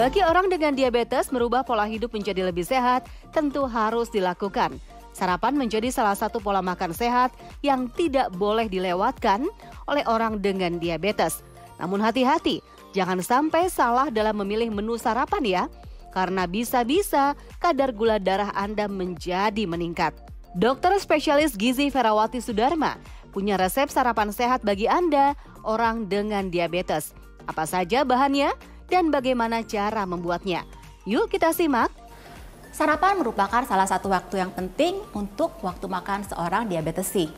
Bagi orang dengan diabetes, merubah pola hidup menjadi lebih sehat tentu harus dilakukan. Sarapan menjadi salah satu pola makan sehat yang tidak boleh dilewatkan oleh orang dengan diabetes. Namun hati-hati, jangan sampai salah dalam memilih menu sarapan ya, karena bisa-bisa kadar gula darah Anda menjadi meningkat. Dokter spesialis gizi Ferawati Sudarma punya resep sarapan sehat bagi Anda, orang dengan diabetes. Apa saja bahannya dan bagaimana cara membuatnya? Yuk kita simak. Sarapan merupakan salah satu waktu yang penting untuk waktu makan seorang diabetesi.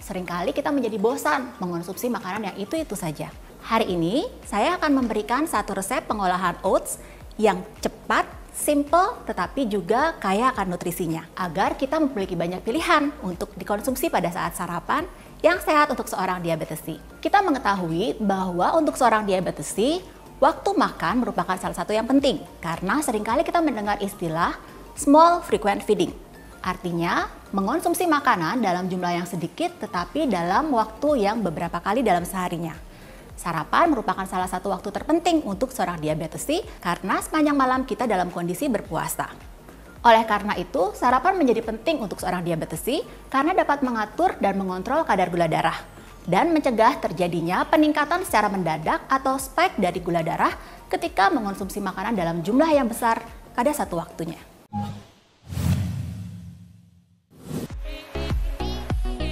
Seringkali kita menjadi bosan mengonsumsi makanan yang itu-itu saja. Hari ini saya akan memberikan satu resep pengolahan oats yang cepat, simple, tetapi juga kaya akan nutrisinya. Agar kita memiliki banyak pilihan untuk dikonsumsi pada saat sarapan yang sehat untuk seorang diabetesi. Kita mengetahui bahwa untuk seorang diabetesi, waktu makan merupakan salah satu yang penting karena seringkali kita mendengar istilah small frequent feeding. Artinya, mengonsumsi makanan dalam jumlah yang sedikit tetapi dalam waktu yang beberapa kali dalam seharinya. Sarapan merupakan salah satu waktu terpenting untuk seorang diabetesi karena sepanjang malam kita dalam kondisi berpuasa. Oleh karena itu, sarapan menjadi penting untuk seorang diabetesi karena dapat mengatur dan mengontrol kadar gula darah dan mencegah terjadinya peningkatan secara mendadak atau spike dari gula darah ketika mengonsumsi makanan dalam jumlah yang besar pada satu waktunya.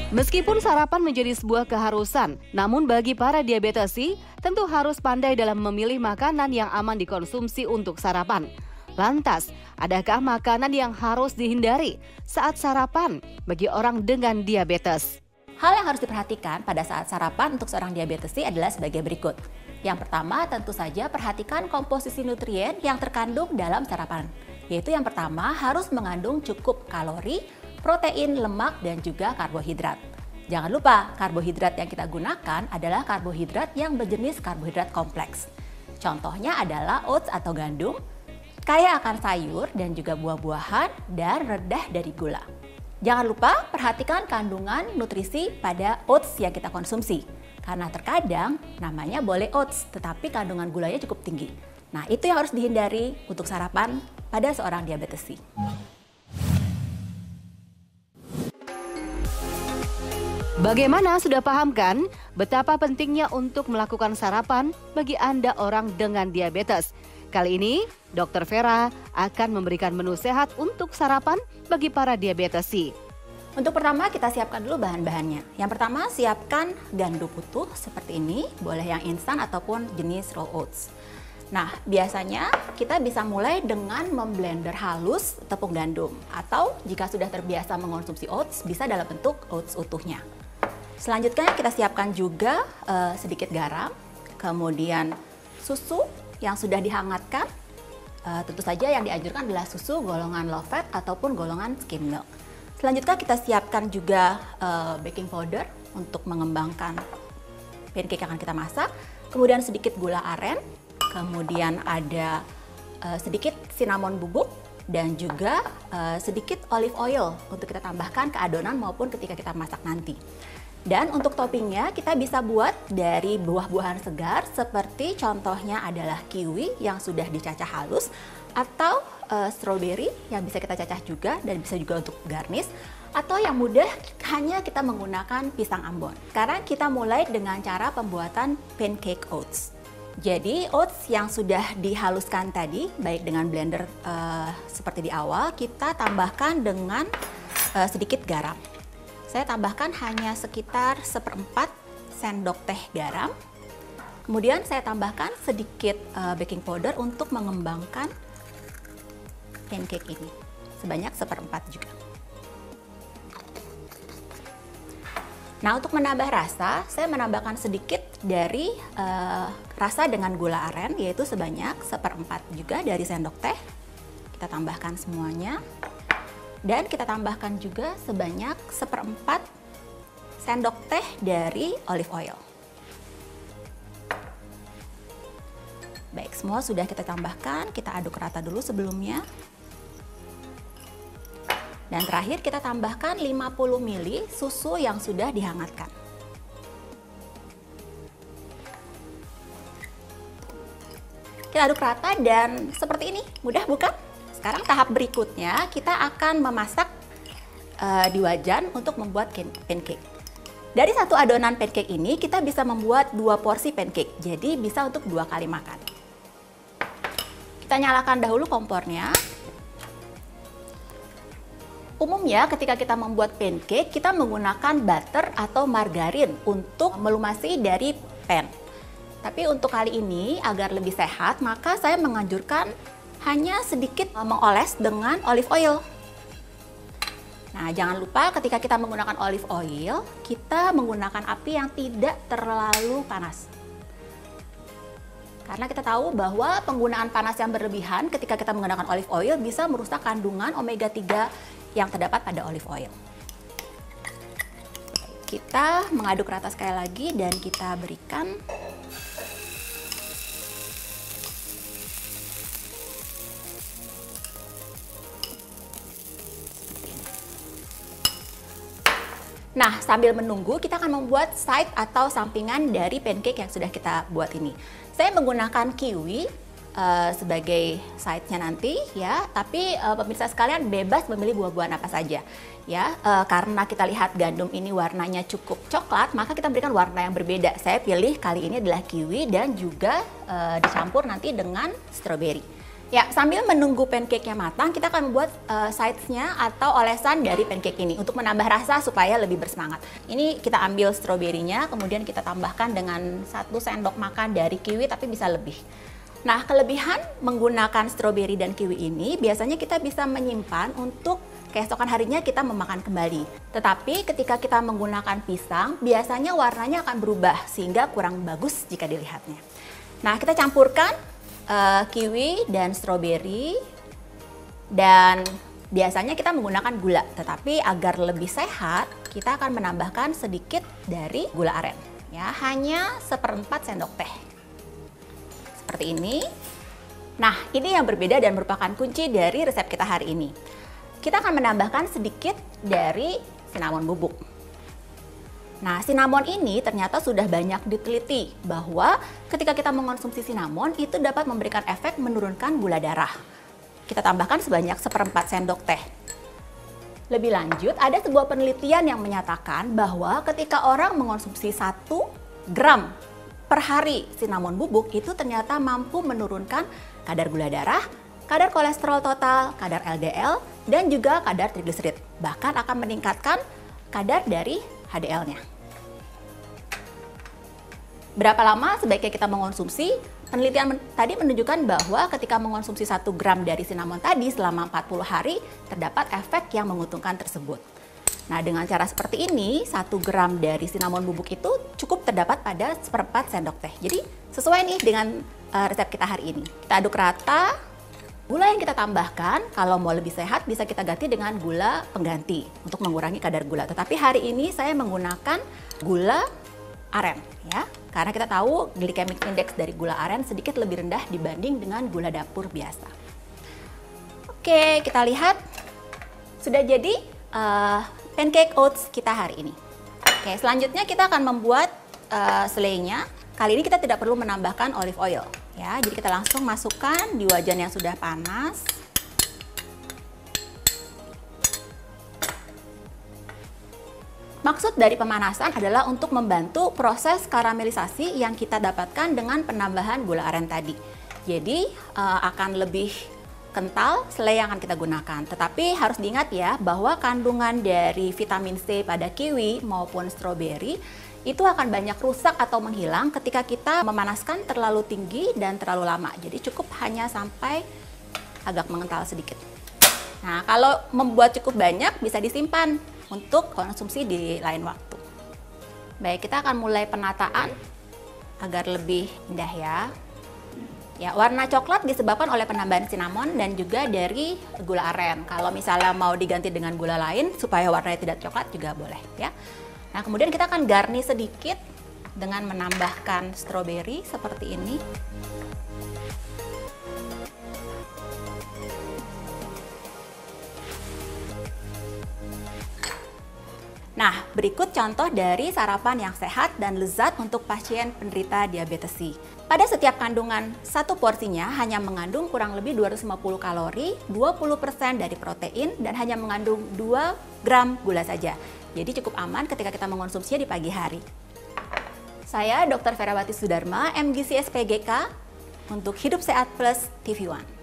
Meskipun sarapan menjadi sebuah keharusan, namun bagi para diabetesi tentu harus pandai dalam memilih makanan yang aman dikonsumsi untuk sarapan. Lantas, adakah makanan yang harus dihindari saat sarapan bagi orang dengan diabetes? Hal yang harus diperhatikan pada saat sarapan untuk seorang diabetesi adalah sebagai berikut. Yang pertama, tentu saja perhatikan komposisi nutrien yang terkandung dalam sarapan. Yaitu yang pertama, harus mengandung cukup kalori, protein, lemak, dan juga karbohidrat. Jangan lupa, karbohidrat yang kita gunakan adalah karbohidrat yang berjenis karbohidrat kompleks. Contohnya adalah oats atau gandum, kaya akan sayur dan juga buah-buahan, dan rendah dari gula. Jangan lupa perhatikan kandungan nutrisi pada oats yang kita konsumsi. Karena terkadang namanya boleh oats, tetapi kandungan gulanya cukup tinggi. Nah, itu yang harus dihindari untuk sarapan pada seorang diabetesi. Bagaimana, sudah paham kan betapa pentingnya untuk melakukan sarapan bagi Anda orang dengan diabetes? Kali ini, Dr. Vera akan memberikan menu sehat untuk sarapan bagi para diabetesi. Untuk pertama, kita siapkan dulu bahan-bahannya. Yang pertama, siapkan gandum utuh seperti ini, boleh yang instan ataupun jenis raw oats. Nah, biasanya kita bisa mulai dengan memblender halus tepung gandum. Atau jika sudah terbiasa mengonsumsi oats, bisa dalam bentuk oats utuhnya. Selanjutnya, kita siapkan juga sedikit garam, kemudian susu yang sudah dihangatkan. Tentu saja yang dianjurkan adalah susu golongan low fat ataupun golongan skim milk. Selanjutnya kita siapkan juga baking powder untuk mengembangkan pancake yang akan kita masak. Kemudian sedikit gula aren, kemudian ada sedikit cinnamon bubuk dan juga sedikit olive oil untuk kita tambahkan ke adonan maupun ketika kita masak nanti. Dan untuk toppingnya kita bisa buat dari buah-buahan segar seperti contohnya adalah kiwi yang sudah dicacah halus atau strawberry yang bisa kita cacah juga dan bisa juga untuk garnish, atau yang mudah hanya kita menggunakan pisang ambon. Sekarang kita mulai dengan cara pembuatan pancake oats. Jadi oats yang sudah dihaluskan tadi baik dengan blender seperti di awal, kita tambahkan dengan sedikit garam. Saya tambahkan hanya sekitar 1/4 sendok teh garam. Kemudian saya tambahkan sedikit baking powder untuk mengembangkan pancake ini. Sebanyak 1/4 juga. Nah, untuk menambah rasa, saya menambahkan sedikit dari rasa dengan gula aren, yaitu sebanyak 1/4 juga dari sendok teh. Kita tambahkan semuanya. Dan kita tambahkan juga sebanyak 1/4 sendok teh dari olive oil. Baik, semua sudah kita tambahkan, kita aduk rata dulu sebelumnya. Dan terakhir kita tambahkan 50 ml susu yang sudah dihangatkan. Oke, Kita aduk rata dan seperti ini, mudah bukan? Sekarang tahap berikutnya kita akan memasak di wajan untuk membuat pancake. Dari satu adonan pancake ini kita bisa membuat 2 porsi pancake, jadi bisa untuk 2 kali makan. Kita nyalakan dahulu kompornya. Umumnya ketika kita membuat pancake, kita menggunakan butter atau margarin untuk melumasi dari pan. Tapi untuk kali ini, agar lebih sehat, maka saya menganjurkan hanya sedikit mengoles dengan olive oil. Nah, jangan lupa ketika kita menggunakan olive oil, kita menggunakan api yang tidak terlalu panas. Karena kita tahu bahwa penggunaan panas yang berlebihan ketika kita menggunakan olive oil bisa merusak kandungan omega 3 yang terdapat pada olive oil. Kita mengaduk rata sekali lagi dan kita berikan Nah, sambil menunggu kita akan membuat side atau sampingan dari pancake yang sudah kita buat ini. Saya menggunakan kiwi sebagai side-nya nanti ya, tapi pemirsa sekalian bebas memilih buah-buahan apa saja ya. Karena kita lihat gandum ini warnanya cukup coklat, maka kita berikan warna yang berbeda. Saya pilih kali ini adalah kiwi dan juga dicampur nanti dengan stroberi. Ya, sambil menunggu pancake-nya matang, kita akan membuat sides-nya atau olesan dari pancake ini untuk menambah rasa supaya lebih bersemangat. Ini kita ambil stroberinya, kemudian kita tambahkan dengan 1 sendok makan dari kiwi, tapi bisa lebih. Nah, kelebihan menggunakan stroberi dan kiwi ini, biasanya kita bisa menyimpan untuk keesokan harinya kita memakan kembali. Tetapi ketika kita menggunakan pisang, biasanya warnanya akan berubah sehingga kurang bagus jika dilihatnya. Nah, kita campurkan kiwi dan stroberi, dan biasanya kita menggunakan gula, tetapi agar lebih sehat kita akan menambahkan sedikit dari gula aren ya, hanya 1/4 sendok teh seperti ini. Nah, ini yang berbeda dan merupakan kunci dari resep kita hari ini. Kita akan menambahkan sedikit dari cinnamon bubuk. Nah, cinnamon ini ternyata sudah banyak diteliti bahwa ketika kita mengonsumsi cinnamon itu dapat memberikan efek menurunkan gula darah. Kita tambahkan sebanyak 1/4 sendok teh. Lebih lanjut, ada sebuah penelitian yang menyatakan bahwa ketika orang mengonsumsi 1 gram per hari cinnamon bubuk itu ternyata mampu menurunkan kadar gula darah, kadar kolesterol total, kadar LDL, dan juga kadar trigliserid. Bahkan akan meningkatkan kadar dari HDL-nya. Berapa lama sebaiknya kita mengonsumsi? Penelitian tadi menunjukkan bahwa ketika mengonsumsi 1 gram dari cinnamon tadi selama 40 hari, terdapat efek yang menguntungkan tersebut. Nah, dengan cara seperti ini, 1 gram dari cinnamon bubuk itu cukup terdapat pada 1/4 sendok teh. Jadi, sesuai nih dengan resep kita hari ini. Kita aduk rata. Gula yang kita tambahkan, kalau mau lebih sehat, bisa kita ganti dengan gula pengganti untuk mengurangi kadar gula. Tetapi hari ini saya menggunakan gula aren ya, karena kita tahu glycemic index dari gula aren sedikit lebih rendah dibanding dengan gula dapur biasa. Oke, kita lihat sudah jadi pancake oats kita hari ini. Oke, selanjutnya kita akan membuat selainya. Kali ini kita tidak perlu menambahkan olive oil ya, jadi kita langsung masukkan di wajan yang sudah panas. Maksud dari pemanasan adalah untuk membantu proses karamelisasi yang kita dapatkan dengan penambahan gula aren tadi. Jadi akan lebih kental selai yang akan kita gunakan. Tetapi harus diingat ya bahwa kandungan dari vitamin C pada kiwi maupun stroberi itu akan banyak rusak atau menghilang ketika kita memanaskan terlalu tinggi dan terlalu lama. Jadi cukup hanya sampai agak mengental sedikit. Nah, kalau membuat cukup banyak bisa disimpan untuk konsumsi di lain waktu. Baik, kita akan mulai penataan agar lebih indah ya. Ya, warna coklat disebabkan oleh penambahan cinnamon dan juga dari gula aren. Kalau misalnya mau diganti dengan gula lain supaya warnanya tidak coklat juga boleh ya. Nah, kemudian kita akan garnish sedikit dengan menambahkan stroberi seperti ini. Nah, berikut contoh dari sarapan yang sehat dan lezat untuk pasien penderita diabetes C. Pada setiap kandungan, satu porsinya hanya mengandung kurang lebih 250 kalori, 20% dari protein, dan hanya mengandung 2 gram gula saja. Jadi cukup aman ketika kita mengonsumsinya di pagi hari. Saya Dr. Ferawati Sudarma, MGC SPGK, untuk Hidup Sehat Plus TV One.